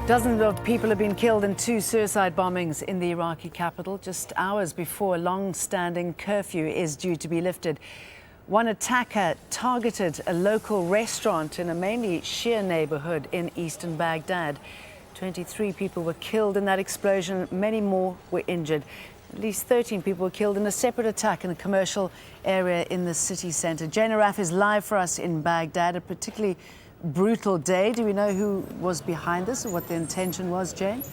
Dozens of people have been killed in two suicide bombings in the Iraqi capital, just hours before a long-standing curfew is due to be lifted. One attacker targeted a local restaurant in a mainly Shia neighborhood in eastern Baghdad. 23 people were killed in that explosion. Many more were injured. At least 13 people were killed in a separate attack in a commercial area in the city center. Jane Arraf is live for us in Baghdad, a particularly brutal day. Do we know who was behind this or what the intention was, Jane?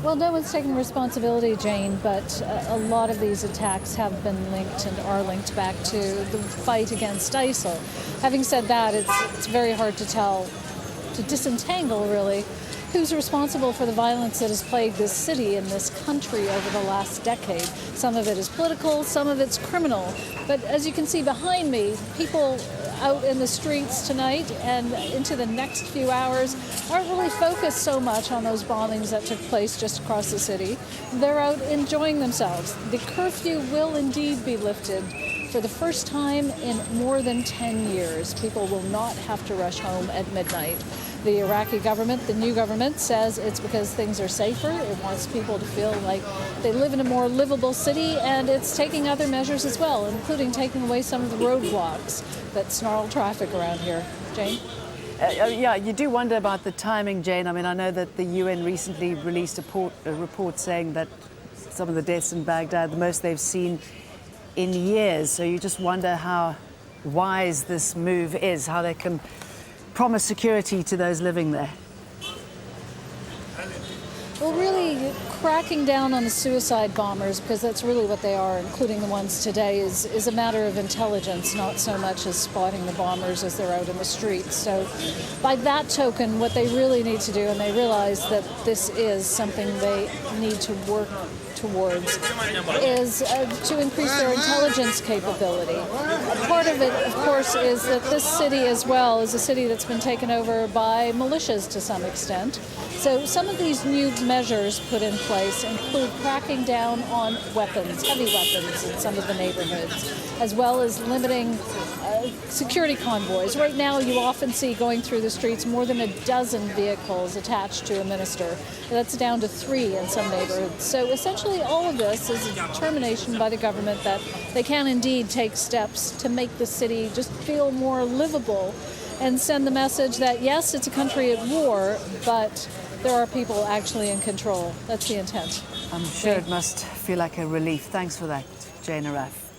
Well, no one's taking responsibility, Jane, but a lot of these attacks have been linked and are linked back to the fight against ISIL. Having said that, it's very hard to tell, to disentangle, really, who's responsible for the violence that has plagued this city and this country over the last decade. Some of it is political, some of it's criminal. But as you can see behind me, people out in the streets tonight and into the next few hours aren't really focused so much on those bombings that took place just across the city. They're out enjoying themselves. The curfew will indeed be lifted for the first time in more than 10 years. People will not have to rush home at midnight. The Iraqi government, the new government, says it's because things are safer. It wants people to feel like they live in a more livable city, and it's taking other measures as well, including taking away some of the roadblocks that snarl traffic around here. Jane? Yeah, you do wonder about the timing, Jane. I mean, I know that the UN recently released a report saying that some of the deaths in Baghdad, the most they've seen in years. So you just wonder how wise this move is, how they can promise security to those living there. Well, really, cracking down on the suicide bombers, because that's really what they are, including the ones today, is a matter of intelligence, not so much as spotting the bombers as they're out in the streets. So by that token, what they really need to do, and they realize that this is something they need to work towards, is to increase their intelligence capability. Part of it, of course, is that this city as well is a city that's been taken over by militias to some extent. So some of these new measures put in place include cracking down on weapons, heavy weapons in some of the neighborhoods, as well as limiting security convoys. Right now, you often see going through the streets more than a dozen vehicles attached to a minister. That's down to 3 in some neighborhoods. So essentially, all of this is a determination by the government that they can indeed take steps to make the city just feel more livable and send the message that, yes, it's a country at war, but there are people actually in control. That's the intent. I'm sure it must feel like a relief. Thanks for that, Jane Arraf.